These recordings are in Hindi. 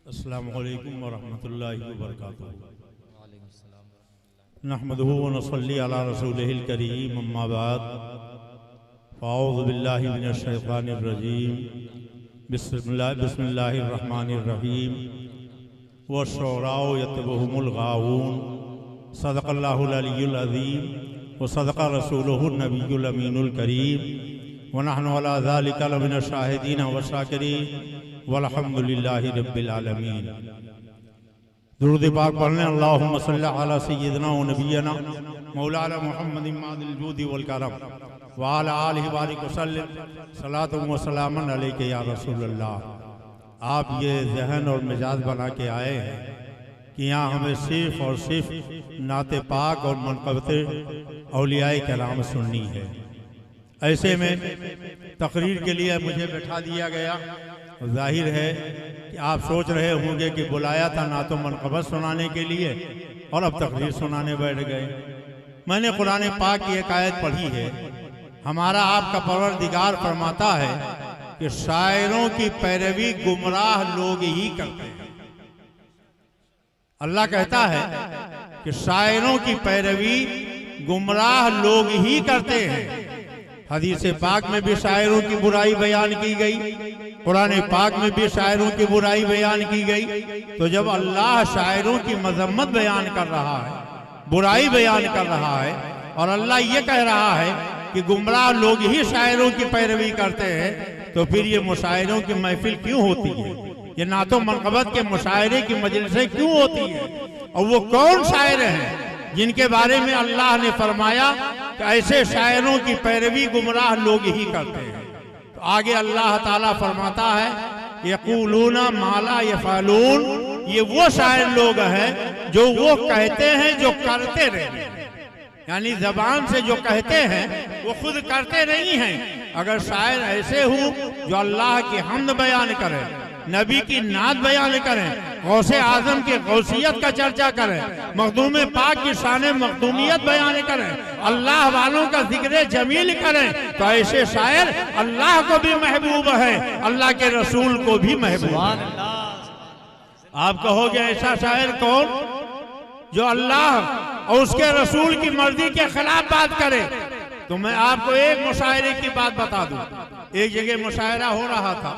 अस्सलामु अलैकुम वरहमतुल्लाहि वबरकातुहू। नहमदुहु व नसल्ली अला रसूलिहिल करीम, अम्मा बाद, फ़अऊज़ु बिल्लाहि मिनश शैतानिर रजीम, बिस्मिल्लाहिर रहमानिर रहीम। वश्शुअराउ यत्बउहुमुल गावून, सदक़ल्लाहुल अलियुल अज़ीम व सदक़ रसूलुहुन नबियुल अमीनुल करीम व नहनु अला ज़ालिका लमिनश शाहिदीन व शाकिरीन वल्हम्दुलिल्लाहि रब्बिल आलमीन। दुरूद पाक पढ़ने अल्लाहुम्मा सल्लि अला सय्यिदिना व नबियना मौलाना मुहम्मदिन मादिल जूदी वल करम व अला आलिहि बारिक वसल्लिम सलातु व सलामन अलैका या रसूलल्लाह। आप ये जहन और मिजाज बना के आए हैं कि यहाँ हमें सिर्फ और सिर्फ नाते पाक और मनक़बते औलियाए कराम सुननी है। ऐसे में तकरीर के लिए मुझे बैठा दिया गया। जाहिर है कि आप सोच रहे होंगे कि बुलाया था ना तो मनक़बत सुनाने के लिए और अब तकरीर सुनाने बैठ गए। मैंने कुरान पाक की एक आयत पढ़ी है, हमारा आपका परवरदिगार फरमाता है कि शायरों की पैरवी गुमराह लोग ही करते हैं। अल्लाह कहता है कि शायरों की पैरवी गुमराह लोग ही करते हैं। हदीस पाक में भी शायरों की बुराई बयान की गई, कुरान पाक में भी शायरों की बुराई बयान की गई। तो जब अल्लाह शायरों की मजम्मत बयान कर रहा है, बुराई बयान कर रहा है और अल्लाह ये कह रहा है कि गुमराह लोग ही शायरों की पैरवी करते हैं, तो फिर ये मुशायरों की महफिल क्यों होती है? ये नातो मनक़बत के मुशायरे की मजलिसें क्यों होती है? और वो कौन शायर हैं जिनके बारे में अल्लाह ने फरमाया कि ऐसे शायरों की पैरवी गुमराह लोग ही करते हैं? तो आगे अल्लाह ताला फरमाता है यक़ूलूना मा ला यफ़अलून, ये वो शायर लोग हैं जो वो कहते हैं जो करते नहीं, यानी जबान से जो कहते हैं वो खुद करते नहीं हैं। अगर शायर ऐसे हो जो अल्लाह की हम्द बयान करें, नबी की नात बयान करें, गौसे आजम की गौसियत का चर्चा करें, मखदूम पाक की शान मखदूमियत बयान करें, अल्लाह वालों का जिक्र जमील करें, तो ऐसे शायर अल्लाह को भी महबूब है, अल्लाह के रसूल को भी महबूब है। आप कहोगे ऐसा शायर कौन जो अल्लाह और उसके रसूल की मर्जी के खिलाफ बात करे? तो मैं आपको एक मुशायरे की बात बता दूं। एक जगह मुशायरा हो रहा था,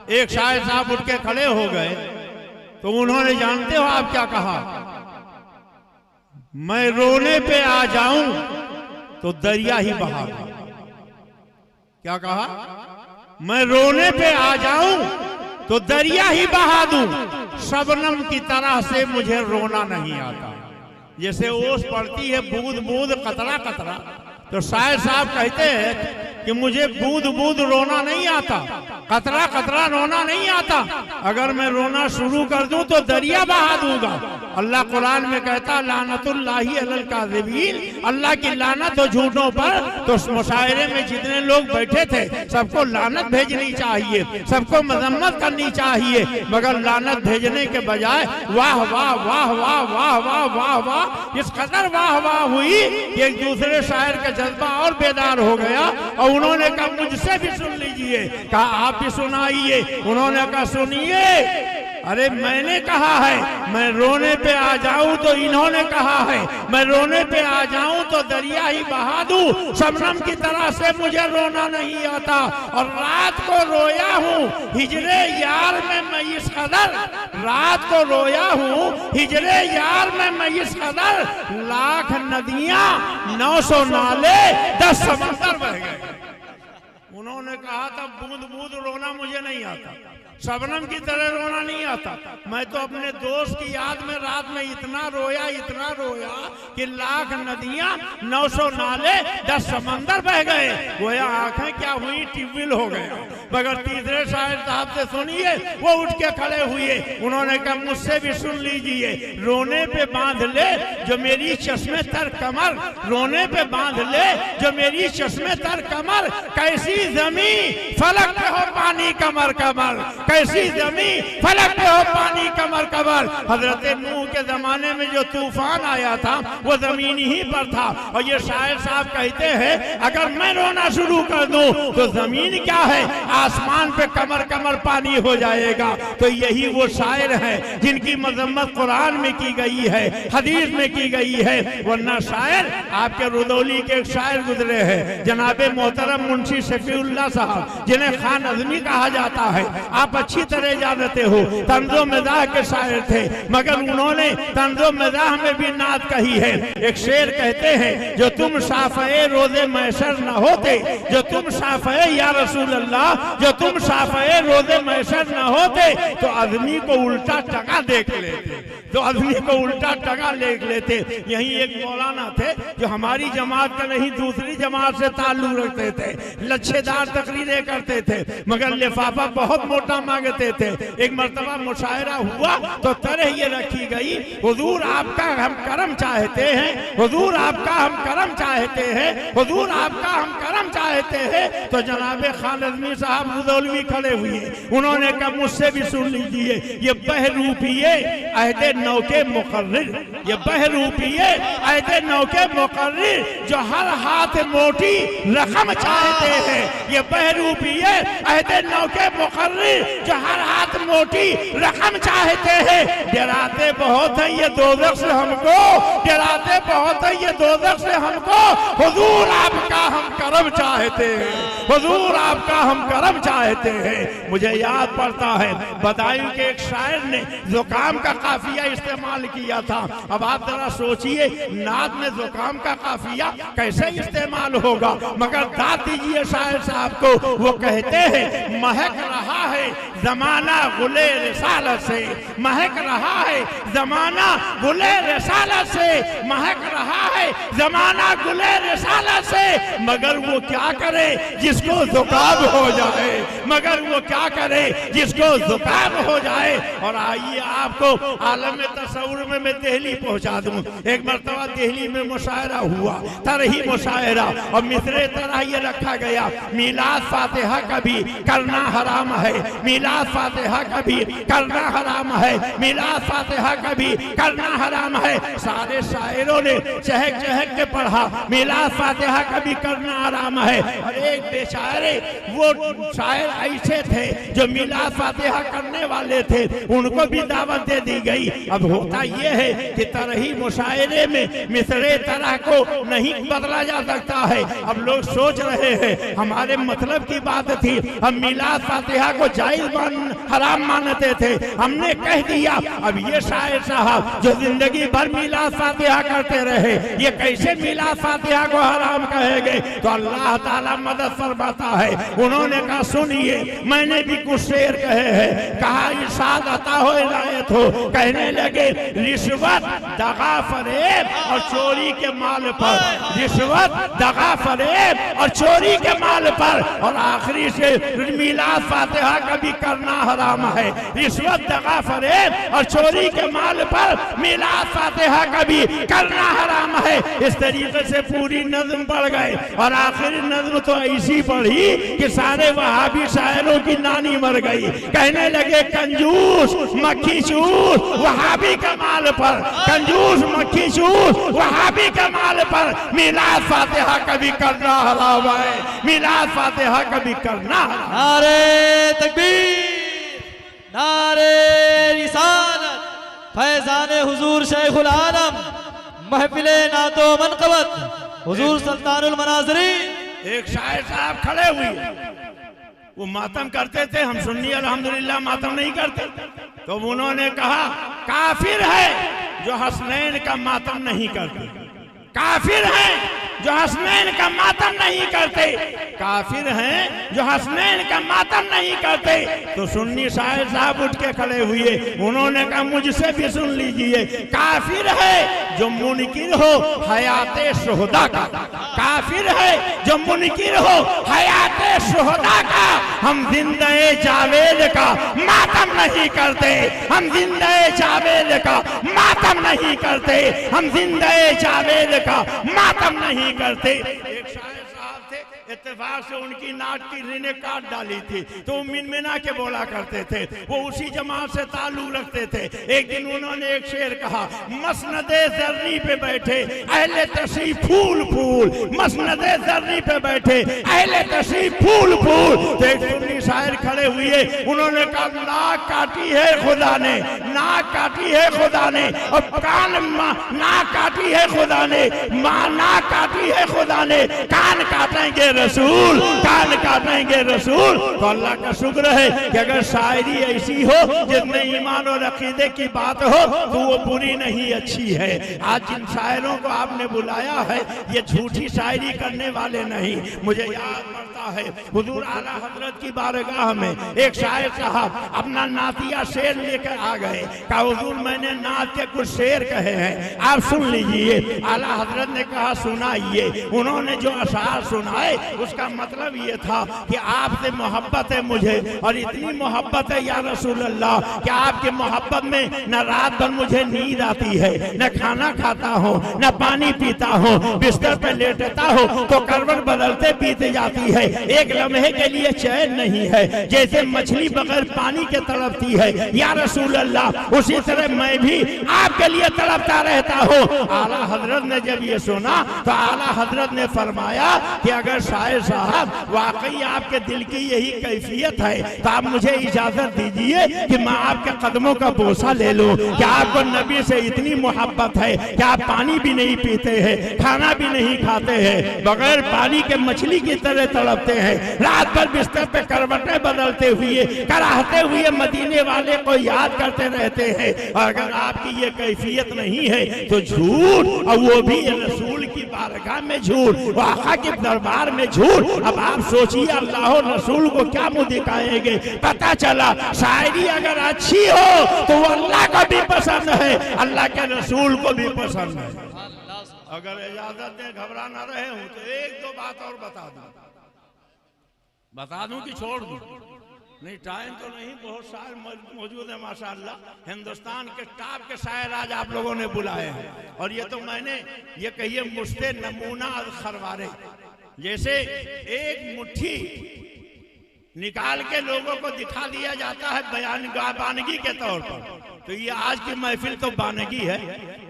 एक शायर साहब उठ के खड़े हो गए, तो उन्होंने जानते हो आप क्या कहा? मैं रोने पे आ जाऊं तो दरिया ही बहा दूं। क्या कहा? मैं रोने पे आ जाऊं तो दरिया ही बहा दूं, शबनम की तरह से मुझे रोना नहीं आता। जैसे ओस पड़ती है बूंद बूंद कतरा कतरा, तो शायर साहब कहते हैं कि मुझे बूंद बूंद रोना नहीं आता, कतरा कतरा रोना नहीं आता। अगर मैं रोना शुरू कर दूं तो दरिया बहा दूंगा। अल्लाह कुरान में कहता लानतुल्लाहि अलल काज़िबीन, अल्लाह की लानत हो झूठों पर। तो उस मुशायरे में जितने लोग बैठे थे सबको लानत भेजनी चाहिए, सबको मजम्मत करनी चाहिए, मगर लानत भेजने के बजाय वाह वाह वाह वाह वाह वाह वाह वाह, इस कदर वाह वाह हुई कि एक दूसरे शायर का जज्बा और बेदार हो गया। और उन्होंने कहा मुझसे भी सुन लीजिए, कहा आप भी सुनाइए। उन्होंने कहा सुनिए, अरे मैंने कहा है मैं रोने पे आ जाऊं तो इन्होंने कहा है मैं रोने पे आ जाऊं तो दरिया ही बहा दूं, शबनम की तरह से मुझे रोना नहीं आता। और रात को रोया हूँ हिजरे यार में मैं इस कदर, रात को रोया हूँ हिजरे यार में मैं इस कदर, लाख नदियां 900 नाले 10 समंदर बह गए। उन्होंने कहा था बूंद बूंद रोना मुझे नहीं आता, शबनम की तरह रोना नहीं आता। मैं तो अपने दोस्त की याद में रात में इतना रोया कि लाख नदियां 900 नाले 10 समंदर बह गए। गोया आंखें क्या हुई, ट्यूबवेल हो गया। मगर तीसरे शायर साहब से सुनिए, वो उठ के खड़े हुए, उन्होंने कहा मुझसे भी सुन लीजिए। रोने पे बांध ले जो मेरी चश्मे तर कमर, रोने पे बांध ले जो मेरी चश्मे तर कमर, कैसी कैसी जमीन फलक पे हो पानी कमर कमर, कैसी जमीन फलक पे हो पानी कमर कमर। हजरत नूह के जमाने में जो तूफान आया था वो जमीन ही पर था। और ये शायर साहब कहते हैं अगर मैं रोना शुरू कर दूं तो जमीन क्या है, आसमान पे कमर कमर पानी हो जाएगा। तो यही वो शायर हैं जिनकी मजम्मत कुरान में की गई है, हदीस में की गई है। वरना शायर आपके रुदौली के एक शायर गुजरे हैं जनाबे मोहतरम मुंशी शफीउल्लाह साहब, जिन्हें खान अज़मी कहा जाता है। आप अच्छी तरह जानते हो तंज़ो मिज़ाह के शायर थे, मगर उन्होंने तंज़ो मिज़ाह में भी नात कही है। एक शेर कहते हैं जो तुम शाफ़ए रोज़े महशर न होते, जो तुम शाफ़ए या रसूल अल्लाह, जो तुम शाफ़ए रोज़े महशर न होते तो आदमी को उल्टा टका देख लेते, तो आदमी को उल्टा टका देख लेते। यही एक मौलाना थे जो हमारी जमात का नहीं दूसरी जमात से ताल्लुक रखते थे, लच्छेदार तकरीरें करते थे मगर लिफाफा बहुत मोटा मांगते थे। एक मर्तबा मुशायरा हुआ तो तरह ये रखी गई, हुजूर आपका हम करम चाहते हैं, हुजूर आपका हम करम चाहते हैं, हुजूर आपका हम करम चाहते हैं। तो जनाबे खान अज़मी साहब रुदौलवी खड़े हुए, उन्होंने कहा मुझसे भी सुन लीजिए, ये बहरूपिये अहदे नौ के मुकर्रिर, ये बहरूपिये अहदे नौ के मुकर्रिर जो हर हाथ मोटी रकम चाहते हैं। ये बहरूपिये अहदे नौ के मुकर्रिर जो हर हाथ मोटी रकम चाहते हैं। डराते बहुत है ये दोज़ख से हमको, डराते बहुत है ये दोज़ख से हमको। हुजूर आपका हम करम चाहते हैं, हुजूर आपका हम करम चाहते हैं। मुझे याद पड़ता है बदायूं के एक शायर ने जुकाम का काफिया इस्तेमाल किया था। अब आप जरा सोचिए नाद में जुकाम का काफिया कैसे इस्तेमाल होगा, मगर दाद दीजिए शायर साहब को। वो कहते हैं महक रहा है जमाना गुले रिसालत से, महक रहा है जमाना गुले रिसालत से, महक रहा है जमाना गुले रिसालत से। मगर वो क्या करे जिसको जुकाम हो जाए, मगर वो क्या करे जिसको जुकाम हो जाए। और आइए आपको आलम तसव्वुर में मैं दिल्ली पहुंचा दूं। एक मर्तबा दिल्ली में मुशायरा हुआ, तरही मुशायरा, और मिसरे तरह ये रखा गया मीलाद फातिहा कभी करना हराम है, मीलाद फातिहा कभी करना हराम है, मीलाद फातिहा कभी करना हराम है। सारे शायरों ने चहक चहक के पढ़ा मीलाद फातिहा कभी करना हराम है। और एक बेचारे वो शायर ऐसे थे जो मीलाद फातिहा करने वाले थे, उनको भी दावत दे दी गई। अब होता यह है कि तरही मुशायरे में मिसरे तरह को नहीं बदला जा सकता है। अब लोग सोच रहे हैं हमारे मतलब की बात थी, हम मीलाद फातिहा को जायज हराम मानते थे, हमने कह दिया। अब ये शायर साहब जो जिंदगी भर मीलाद फातिहा करते रहे, ये कैसे मीलाद फातिहा को हराम कहेंगे। तो अल्लाह ताला मदद फरमाता है। उन्होंने कहा सुनिए मैंने भी कुछ शेर कहे हैं, कहा इरशाद अता हो इनायत हो। कहने लगे रिश्वत दगा फरेब और चोरी के माल पर, रिश्वत दगा फरेब और चोरी के माल पर। और आखिरी से मीलाद फातिहा कभी करना हराम है, रिश्वत दगा फरेब और चोरी के माल पर मीलाद फातिहा कभी करना हराम है। इस तरीके से पूरी नज़्म पढ़ गए और आखिरी नज़्म तो ऐसी पढ़ी कि सारे वहाबी शायरों की नानी मर गई। कहने लगे कंजूस मक्खी चूस वहाबी के माल पर, कंजूस मक्खी चूस वहाबी के माल पर मीलाद फातिहा कभी करना हराम है, मीलाद फातिहा कभी करना। नारे तकबीर, नारे रिसालत, फैज़ान हुजूर शेखुल आलम, महफिले नातो मनक़बत हुजूर सुल्तानुल मनाज़िरीन। एक शायर साहब खड़े हुए, वो मातम करते थे, हम सुन्नी अल्हम्दुलिल्लाह मातम नहीं करते। तो उन्होंने कहा काफिर है जो हसनैन का मातम नहीं करते, काफिर है जो हसनैन का मातम नहीं करते, काफिर हैं जो हसनैन का मातम नहीं करते। तो सुन्नी शायर साहब उठ के खड़े हुए, उन्होंने कहा मुझसे भी सुन लीजिए, काफिर है जो मुनकिर हो हयाते शुहदा का, काफिर है जो मुनकिर हो हयाते शुहदा का। हम जिंदे जावेद का मातम नहीं करते, हम जिंदे जावेद का मातम नहीं करते, हम जिंदे जावेद का मातम नहीं करते। एक शायर साहब थे इत्तेफाक से उनकी नाक की रीने काट डाली थी, तो वो मिनमिना के बोला करते थे, वो उसी जमात से ताल्लुक रखते थे। एक दिन उन्होंने एक शेर कहा, मसनदे जर्नी पे बैठे अहले तशरीफ फूल फूल, मसनदे जर्नी पे बैठे अहले तशरीफ फूल फूल। तो एक सुन्नी शायर खड़े हुए, उन्होंने कहा नाक काटी है खुदा ने, नाक काटी है खुदा ने, और कान नाक काटी है खुदा ने, मां नाक काटी है खुदा ने, कान काटेंगे रसूल, कान काटेंगे रसूल। तो अल्लाह का शुक्र है कि अगर शायरी ऐसी हो जिसमें ईमान और अकीदे की बात हो तो वो बुरी नहीं अच्छी है। आज जिन शायरों को आपने बुलाया है ये झूठी शायरी करने वाले नहीं। मुझे याद पड़ता है हुजूर आला हजरत की बारगाह में एक शायर साहब अपना नातिया शेर लेकर आ गए, कहा हुजूर मैंने नात के कुछ शेर कहे हैं, आप सुन लीजिए। आला हजरत ने कहा सुनाइए। उन्होंने जो अशार सुनाए उसका मतलब ये था कि आपसे मोहब्बत है मुझे, और इतनी मोहब्बत है या रसूल अल्लाह कि आपकी मोहब्बत में न रात भर मुझे नींद आती है, न खाना खाता हूँ, न पानी पीता हूँ, बिस्तर पे लेटता हूँ तो करवट बदलते बीते जाती है, एक लम्हे के लिए चैन नहीं है, जैसे मछली बगैर पानी के तड़पती है या रसूल अल्लाह, उसी तरह मैं भी आपके लिए तड़पता रहता हूँ। आला हजरत ने जब ये सुना तो आला हजरत ने फरमाया कि अगर शायर साहब वाकई आपके दिल की यही कैफियत है तो आप मुझे इजाजत दीजिए कि मैं आपके कदमों का बोसा ले लूं। क्या आपको नबी से इतनी मोहब्बत है कि आप पानी भी नहीं पीते हैं, खाना भी नहीं खाते हैं, बगैर पानी के मछली की तरह तड़पते हैं, रात भर बिस्तर पे करवटें बदलते हुए कराहते हुए मदीने वाले को याद करते रहते हैं। और अगर आपकी ये कैफियत नहीं है तो झूठ, और वो भी रसूल की बारगाह में झूठ, वो आका के दरबार में झूठ। अब आप सोचिए अल्लाह और रसूल को क्या मुंह दिखाएंगे। पता चला शायरी अगर अच्छी हो तो वो अल्लाह को भी पसंद है, अल्लाह के रसूल को भी पसंद है। अगर इजाजत दे घबरा ना रहे हूं तो एक दो बात और बता दूं कि छोड़ दूं? नहीं, टाइम तो नहीं, बहुत शायर मौजूद है माशाअल्लाह। हिंदुस्तान के टॉप के शायर आज आप लोगों ने बुलाए हैं, और ये तो मैंने ये कहिए मुझसे नमूना खरवारे, जैसे एक मुट्ठी निकाल के लोगों को दिखा दिया जाता है बानगी के तौर पर, तो ये आज की महफिल तो बानगी है।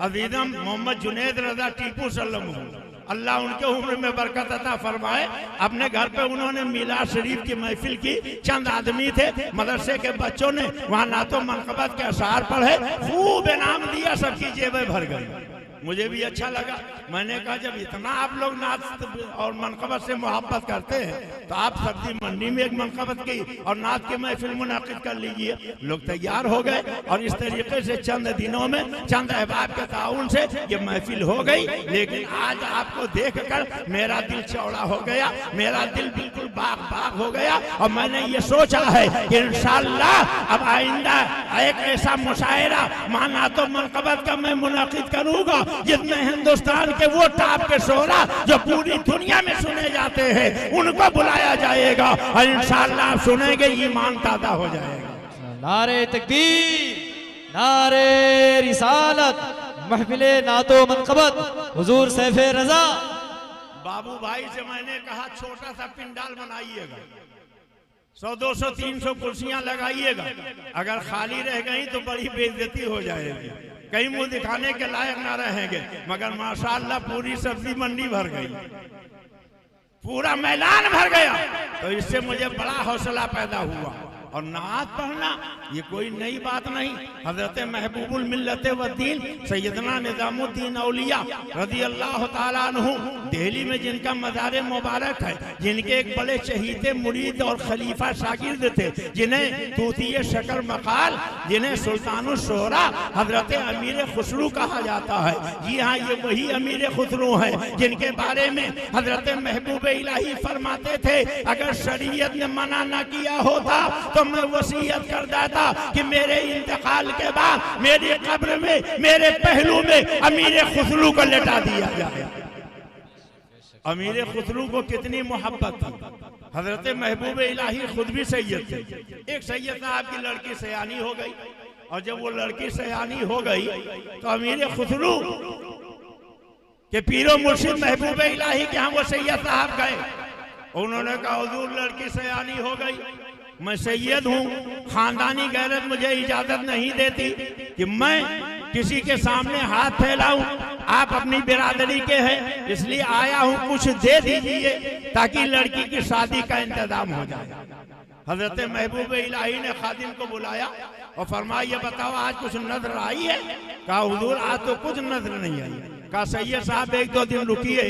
अजीजम मोहम्मद जुनैद रजा टीपू सल्लल्लाहु अल्लाह उनके उम्र में बरकत अता फरमाए, अपने घर पे उन्होंने मिलाद शरीफ की महफिल की। चंद आदमी थे, मदरसे के बच्चों ने वहाँ नातो मनकबत के अशार पढ़े, खूब इनाम दिया, सबकी जेबें भर गई। मुझे भी अच्छा लगा। मैंने कहा जब इतना आप लोग नात और मनकबत से मोहब्बत करते हैं तो आप सब्जी मंडी में एक मनकबत की और नात की महफिल मुनाकिद कर लीजिए। लोग तैयार हो गए, और इस तरीके से चंद दिनों में चंद अहबाब के ताउन से ये महफिल हो गई। लेकिन आज आपको देखकर मेरा दिल चौड़ा हो गया, मेरा दिल बिल्कुल बाग बाग हो गया, और मैंने ये सोचा है कि इंशाअल्लाह अब आइंदा एक ऐसा मुशायरा माना तो मनकबत का मैं मुनाकिद करूंगा जिसमें हिंदुस्तान के वो टॉप के शोरा जो पूरी दुनिया में सुने जाते हैं उनको बुलाया जाएगा, और इंशाअल्लाह आप सुनेंगे ईमान ताज़ा हो जाएगा। नारे तकबीर, नारे रिसालत, महफिले नातो मनकबत हुजूर सैफे रजा। बाबू भाई से मैंने कहा छोटा सा पिंडाल बनाइएगा, 100, 200, 300 कुर्सियां लगाइएगा, अगर खाली रह गई तो बड़ी बेइज्जती हो जाएगी, कहीं मुंह दिखाने के लायक ना रहेंगे। मगर माशाअल्लाह पूरी सब्जी मंडी भर गई, पूरा मैदान भर गया, तो इससे मुझे बड़ा हौसला पैदा हुआ। और नात पढ़ना ये कोई नई बात नहीं। हजरत महबूबुल मिल्लत व दीन सैयदना निजामुद्दीन औलिया रज़ी अल्लाह ताला अन्हु दिल्ली में जिनका मज़ार मुबारक है, जिनके एक बड़े चहीते मुरीद और खलीफा शागिर्द थे, जिन्हें तूतिये शकर मकाल, जिन्हें सुल्तानुश शोरा हजरत अमीर खुसरू कहा जाता है। जी हाँ, ये वही अमीर खुसरू हैं जिनके बारे में हजरत महबूब इलाही फरमाते थे, अगर शरीयत ने मना न किया होता तो मैं वसीयत कर देता कि मेरे इंतकाल के बाद मेरी कब्र में मेरे पहलू में अमीर खुसरू को लेटा दिया जाए। अमीर खुसरू को कितनी मोहब्बत थी। हजरत महबूब इलाही खुद भी सैयद थे। एक सैयद साहब की लड़की सयानी हो गई, और जब वो लड़की सयानी हो गई तो अमीर खुसरू के पीरो मुर्शिद महबूब इलाही के यहाँ वो सैयद साहब गए। उन्होंने कहा हुजूर लड़की सयानी हो गई, मैं सैयद हूँ, खानदानी गैरत मुझे इजाजत नहीं देती कि मैं किसी के सामने हाथ फैलाऊं। आप अपनी बिरादरी के हैं, इसलिए आया हूं, कुछ दे दीजिए ताकि लड़की की शादी का इंतजाम हो जाए। हजरत महबूब इलाही ने खादिम को बुलाया और फरमाया, ये बताओ आज कुछ नजर आई है? कहा हुजूर आज तो कुछ नजर नहीं आई। कहा सैयद साहब 1-2 दिन रुकिए,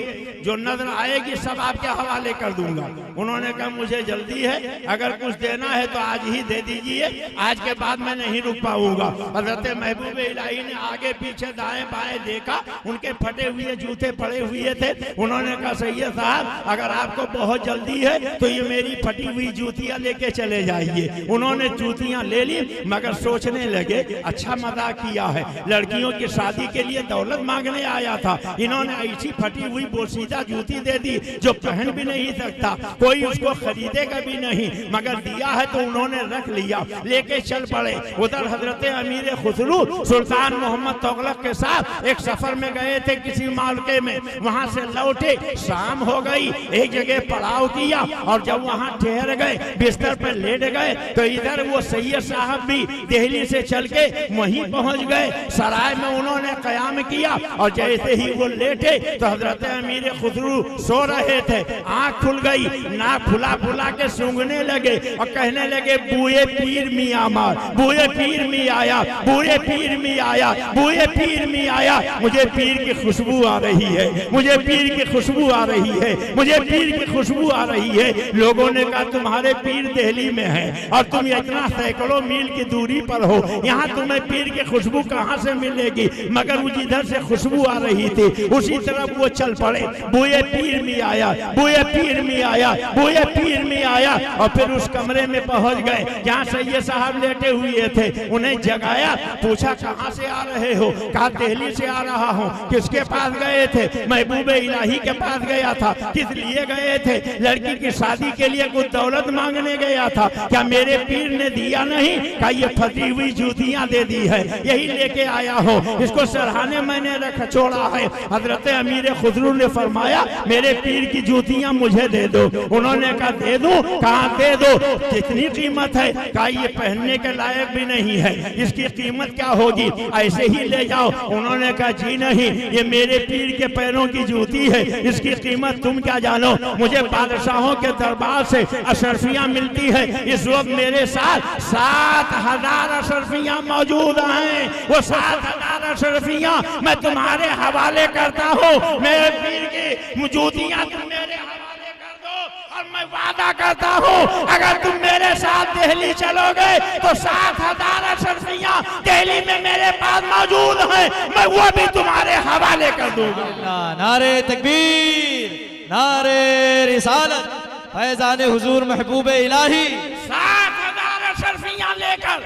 जो नजर आएगी सब आपके हवाले कर दूंगा। उन्होंने कहा मुझे जल्दी है, अगर कुछ देना है तो आज ही दे दीजिए, आज के बाद मैं नहीं रुक पाऊंगा। हजरत महबूब इलाही ने आगे पीछे दाएं बाएं देखा, उनके फटे हुए जूते पड़े हुए थे। उन्होंने कहा सैयद साहब अगर आपको बहुत जल्दी है तो ये मेरी फटी हुई जूतियां लेके चले जाइए। उन्होंने जूतियां ले ली, मगर सोचने लगे अच्छा मजाक किया है, लड़कियों की शादी के लिए दौलत मांगने आया था, इन्होंने ऐसी फटी हुई बोसीदा जूती दे दी जो पहन भी नहीं सकता, कोई उसको खरीदेगा भी नहीं, मगर दिया है तो उन्होंने रख लिया, लेके चल पड़े। उधर हजरत अमीर खुसरू सुल्तान मोहम्मद तुगलक के साथ एक सफर में गए थे किसी मालके में, वहां से लौटे, शाम हो गई, एक जगह पड़ाव किया और जब वहां ठहर गए, बिस्तर पर लेट गए तो इधर वो सैयद साहब भी दिल्ली से चल के वहीं पहुंच गए। सराय में उन्होंने कयाम किया और जैसे ही वो लेटे तो हजरत अमीर खुसरू सो रहे थे, आंख खुल गई, नाक फुला फुला के सूंघने लगे और कहने लगे बूए पीर मी आमार, बूए पीर मी आया, बूए पीर मी आया, बूए पीर मी आया, मुझे पीर की खुशबू आ रही है, मुझे पीर की खुशबू आ रही है, मुझे पीर की खुशबू आ रही है। लोगों ने कहा तुम्हारे पीर दिल्ली में है और तुम इतना सैकड़ों मील की दूरी पर हो, यहाँ तुम्हें पीर की खुशबू कहाँ से मिलेगी? मगर वो जिधर से खुशबू आ रही थी उसी तरफ वो चल पड़े, बूए पीर में आया, बूए पीर में आया, बूए पीर में आया और फिर उस कमरे में पहुंच गए जहाँ सैयद साहब लेटे हुए थे। उन्हें जगाया, पूछा कहाँ से आ रहे हो? कहा दिल्ली से आ रहा हूँ। किसके पास गए थे? महबूब इलाही के पास गया था। किस लिए गए थे? लड़की की शादी के लिए कुछ दौलत मांगने गया था। क्या मेरे पीर ने दिया नहीं? कहा ये फटी हुई जूतियां दे दी है, यही लेके आया हो, इसको सराहने मैंने रख छोड़ा है। हजरत अमीर खुसरू ने फरमाया मेरे पीर की जूतियां मुझे दे दो। उन्होंने कहा दे दूं? कहा दे दो। कितनी कीमत है? कहा ये पहनने के लायक भी नहीं है, इसकी कीमत क्या होगी? ऐसे ही ले जाओ। उन्होंने कहा जी नहीं, ये मेरे पीर के पैरों की जूती है, इसकी कीमत तुम क्या जानो? मुझे बादशाहों के दरबार से अशरफियां मिलती है, इस वक्त मेरे साथ 7000 अशरफियां मौजूद हैं। वो 7000 अशरफियां मैं तुम्हारे हवाले करता हूँ। मेरे पीर की जूतियां तुम मेरे हवाले कर दो और मैं वादा करता हूँ अगर तुम मेरे साथ दिल्ली चलोगे तो 7000 अशरफियां दिल्ली में मेरे पास मौजूद हैं, मैं वो भी तुम्हारे हवाले कर दूंगा। नारे तकबीर, नारे रिसालत, फैजान हुजूर महबूब इलाही। 7000 अशरफियां लेकर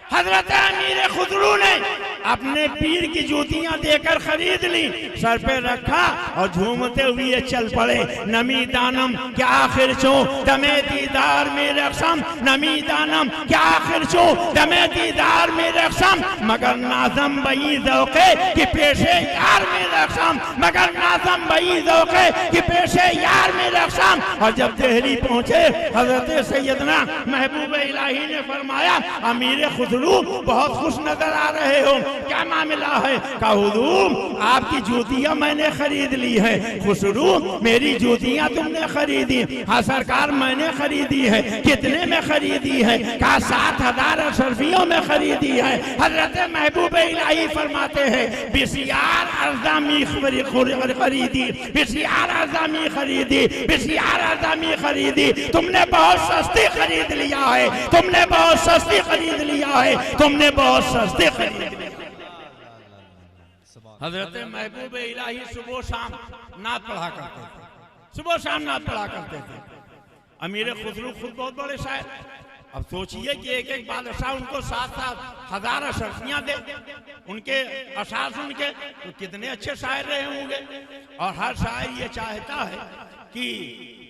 हजरत अमीर खुसरू ने अपने पीर की जूतियां देकर खरीद ली, सर पे रखा और झूमते हुए चल पड़े। नमी दानम क्या आखिर चो दमे दीदार में रक्षम, नमी दानम क्या आखिर चो दमे दीदार में रक्षम, मगर नाजम बई ज़ौक़े कि पेशे यार में रक्षम, मगर नाजम बई ज़ौक़े कि पेशे यार में रक्षम। और जब दिल्ली पहुंचे हजरत सैयदना महबूब इलाही ने फरमाया अमीर खुसरू बहुत खुश नजर आ रहे हो, क्या मामला है? कहा हुजूर आपकी जूतियां मैंने खरीद ली है। खुसरू मेरी जूतियां तुमने खरीदी? हाँ सरकार मैंने खरीदी है। कितने में खरीदी है? कहा 7000 अशरफियों में खरीदी है। हजरत महबूब इलाही फरमाते हैं बिसियार अर्जामी खरीदी, बिसियार अर्जामी खरीदी, बिसियार अर्जामी खरीदी, तुमने बहुत सस्ती खरीद लिया है, तुमने बहुत सस्ती खरीद लिया है, तुमने बहुत सस्ते खरीद लिया। हजरत महबूब इलाही सुबह शाम नात पढ़ा करते थे, सुबह शाम नात पढ़ा करते थे। अमीर खुसरू खुद बहुत बड़े शायर। अब सोचिए कि एक एक बादशाह उनको 7-7 हजार अशरफियां दे, उनके अशार सुन के तो कितने अच्छे शायर रहे होंगे। और हर शायर ये चाहता है कि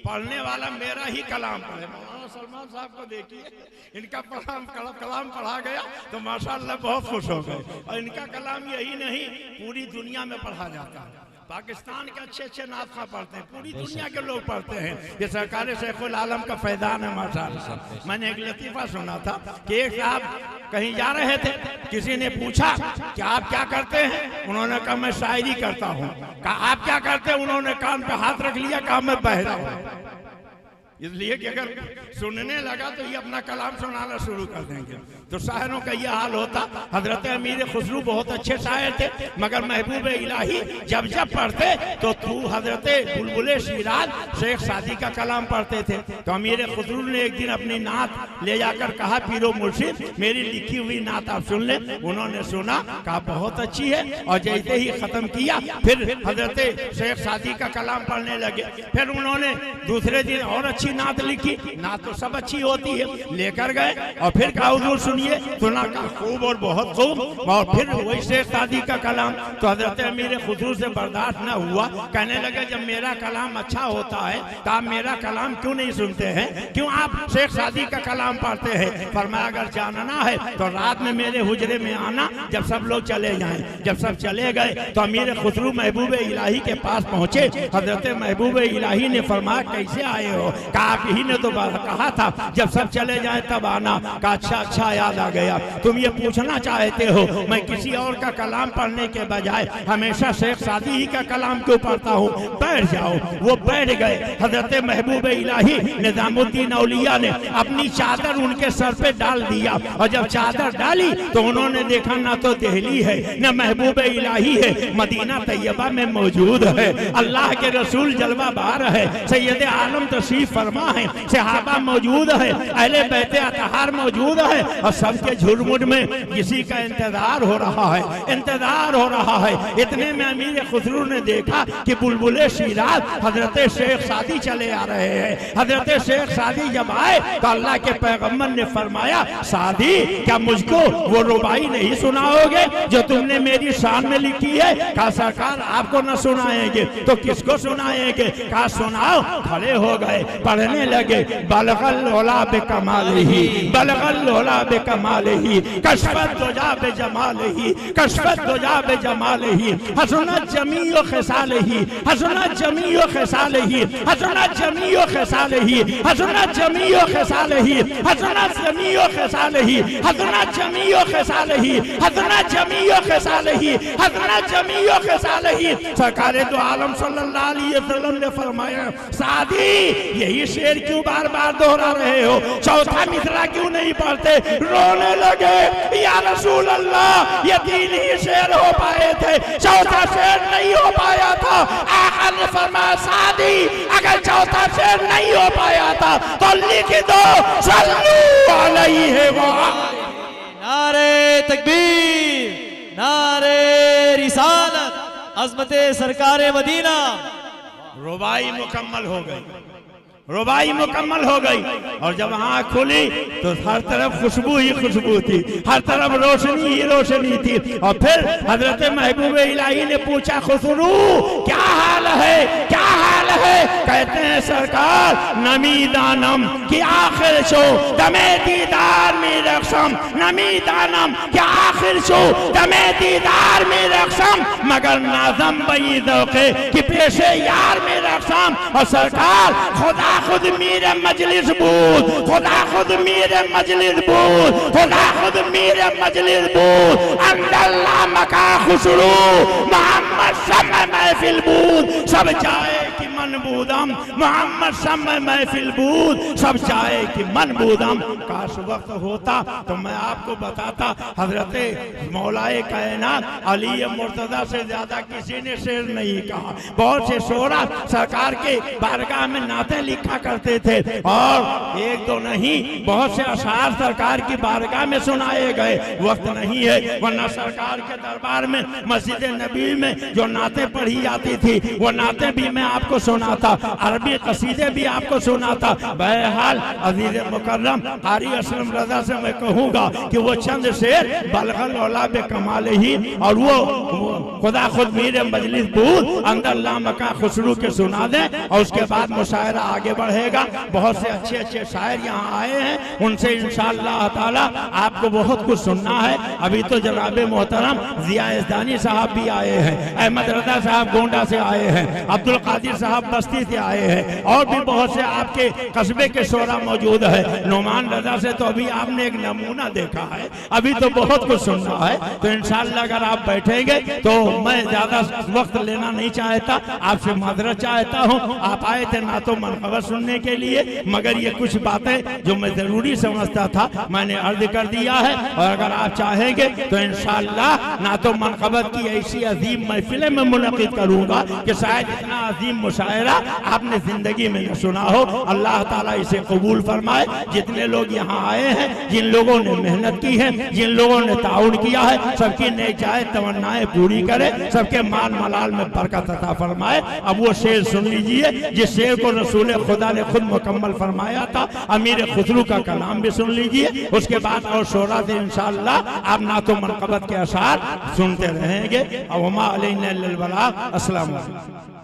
पढ़ने वाला मेरा ही कलाम पढ़े। मौलाना सलमान साहब को देखिए, इनका कलाम पढ़ा गया तो माशाअल्लाह बहुत खुश हो गए। और इनका कलाम यही नहीं पूरी दुनिया में पढ़ा जाता है। पाकिस्तान के अच्छे अच्छे नात पढ़ते हैं, पूरी दुनिया के लोग पढ़ते हैं। ये सरकार शेखुल आलम का फैजान है माशाअल्लाह। मैंने एक लतीफ़ा सुना था कि एक साहब कहीं जा रहे थे, किसी ने पूछा कि आप क्या करते हैं? उन्होंने कहा मैं शायरी करता हूँ। कहा आप क्या करते हैं? उन्होंने कान पे हाथ रख लिया, कहा मैं बहरा हूँ। इसलिए कि अगर सुनने लगा तो ये अपना कलाम सुनाना शुरू कर देंगे। तो शायरों का यह हाल होता। हजरत अमीर खुसरू बहुत अच्छे शायर थे, मगर महबूब इलाही जब जब पढ़ते तो तू हजरत बुलबुल शिराज शेख सादी का कलाम पढ़ते थे। तो अमीर खुसरू ने एक दिन अपनी नात ले जाकर कहा, पीरो मुर्शिद मेरी लिखी हुई नात आप सुन ले। उन्होंने सुना, कहा बहुत अच्छी है, और जैसे ही खत्म किया फिर हजरत शेख सादी का कलाम पढ़ने लगे। फिर उन्होंने दूसरे दिन और अच्छी नात लिखी। नात तो सब अच्छी होती है, लेकर गए और फिर कहा हुजूर सुनिए। सुना, कहा खूब और बहुत खूब। और फिर वही शेख सादी का कलाम। तो हजरत अमीर खुसरू से बर्दाश्त न हुआ, कहने लगे जब मेरा कलाम अच्छा होता है तो आप मेरा कलाम क्यों नहीं सुनते हैं? क्यों आप शेख सादी का कलाम पढ़ते हैं? फरमाया अगर जानना है तो रात में मेरे हुजरे में आना, जब सब लोग चले जाएं। जब सब चले गए तो अमीर खुसरू महबूब इलाही के पास पहुंचे। हजरत महबूब इलाही ने फरमाया कैसे आए हो? आप ही ने तो कहा था जब सब चले जाएं तब आना। का अच्छा याद आ गया। तुम ये पूछना चाहते हो मैं किसी और का कलाम पढ़ने के बजाय हमेशा शेख सादी ही का कलाम क्यों पढ़ता हूँ? बैठ जाओ। वो बैठ गए। हजरत महबूब इलाही निजामुद्दीन औलिया ने अपनी चादर उनके सर पे डाल दिया, और जब चादर डाली तो उन्होंने देखा ना तो दिल्ली है न महबूब इलाही है, मदीना तैयबा में मौजूद है। अल्लाह के रसूल जलवा बार है, सैयद आलम तशरीफ फरमा है, सहाबा मौजूद है, अहले बैते अतहार मौजूद है, और सबके झुरमुट में किसी का इंतजार हो रहा है, इंतजार हो रहा है। इतने में अमीर खुसरू ने देखा कि बुलबुल शिराज हजरत शेख सादी चले आ रहे हैं। हजरत शेख सादी जब आए तो अल्लाह के पैगम्बर ने फरमाया, सादी क्या मुझको वो रुबाई नहीं सुनाओगे जो तुमने मेरी शान में लिखी है? कहा सरकार आपको न सुनाएंगे तो किसको सुनाएंगे? कहा सुनाओ। खड़े हो गए, पढ़ने लगे। बलगल ओला बे कमालिही, बलगल ओला बे कमालिही, कशफत दुजा बे जमालिही, कशफत दुजा बे जमालिही, हसनत जमीओ खिसालिही, हसनत जमीओ खिसालिही, हसनत जमीओ खिसालिही, हसनत जमीओ खिसालिही, हसनत जमीओ खिसालिही, हसनत जमीओ खिसालिही, हसनत जमीओ खिसालिही, हसनत जमीओ खिसालिही। सरकार दो आलम सल्लल्लाहु अलैहि वसल्लम ने फरमाया, सादी यही शेर क्यों बार बार दोहरा रहे हो? चौथा मिसरा क्यों नहीं पढ़ते? रोने लगे, या रसूल अल्लाह ये तीन ही शेर हो पाए थे, चौथा शेर नहीं हो पाया था। आका ने फरमाया, सादी अगर चौथा शेर नहीं हो पाया था तो लिख दो सल्लल्लाहु अलैहि व नारे तकबीर, नारे रिसालत, अज़मते सरकारे मदीना। रुबाई मुकम्मल हो गई, रुबाई मुकम्मल हो गई। और जब आँख खुली तो हर तरफ खुशबू ही खुशबू थी, हर तरफ रोशनी ही रोशनी थी। और फिर हजरत महबूब इलाही ने पूछा, खुसरू क्या हाल है, क्या हाल है? कहते हैं सरकार नमी दानम की आखिर शो दमे दीदार में रक्षम, नमी दानम की आखिर शो दमे दीदार में रक्षम, मगर नाजम बई दौके कि पेशे यार में रक्षम। और सरकार खुदा खुद मेरे मजलिस बोल, खुदा खुद मेरे मजलिस बोल, खुदा खुद मेरे मजलिस बोल। अल्लाह मका खुसरू मोहम्मद समय महफिल बूद, सब जाए कि मन बूदम, मोहम्मद समय महफिल बूद, सब जाए कि मन बूदम। काश वक्त होता तो मैं आपको बताता, हजरत मौलाए कायनात अली मुर्तजा से ज्यादा किसी ने शेर नहीं कहा। बहुत से शोरा सरकार के बारगाह में नाते लिखा करते थे, और एक दो नहीं बहुत से अशार सरकार की बारगाह में सुनाए गए। वक्त नहीं है, वरना सरकार के दरबार में मस्जिद नबी में जो नाते पढ़ी जाती थी वो नाते भी मैं आपको सुना सुना था, अरबी कसीदे भी आपको सुना था। बहरहाल अजीज मुकर्रम कारी असलम रजा से मैं कहूँगा कि वो चंद शेर बलगल औला बे कमाल ही, और वो खुदा खुद मीर मजलिस बूद अंदर लामका खुसरू के सुना दें, और उसके बाद मुशायरा आगे बढ़ेगा। बहुत से अच्छे अच्छे शायर यहाँ आए हैं, उनसे इंशाअल्लाह ताला आपको बहुत कुछ सुनना है। अभी तो जनाब मोहतरम जिया इस्दानी साहब भी आए हैं, अहमद रजा साहब गोंडा से आए हैं, अब्दुल कादिर साहब बस्ती से आए हैं, और भी बहुत से आपके कस्बे के शोरा मौजूद है। नुमान रजा से तो अभी आपने एक नमूना देखा है, अभी तो बहुत कुछ सुनना है। तो इंशाअल्लाह अगर आप बैठेंगे तो मैं ज्यादा वक्त लेना नहीं चाहता, आपसे माजरत चाहता हूँ। आप आए थे ना तो मनकबत सुनने के लिए, मगर ये कुछ बातें जो मैं जरूरी समझता था मैंने अर्ज कर दिया है। और अगर आप चाहेंगे तो इंशाअल्लाह ना तो मनकबत की ऐसी अजीम महफिलें मैं मुनक़िद करूंगा कि शायद इतना अजीम मुशायरा आपने जिंदगी में न सुना हो। अल्लाह ताला इसे कबूल फरमाए। जितने लोग यहाँ आए हैं, जिन लोगों ने मेहनत की है, जिन लोगों ने ताउन किया है, सबकी नेजाए तमन्नाएं पूरी करे, सबके माल मलाल में बरकत अता फरमाए। अब वो शेर सुन लीजिए जिस शेर को रसूल खुदा ने खुद मुकम्मल फरमाया था। अमीर खुसरू का कलाम भी सुन लीजिए, उसके बाद और शोरा से इंशाअल्लाह आप ना तो मनकबत के अशार सुनते रहेंगे। और वमा अलैना इल्लल बलाग। अस्सलाम वालेकुम।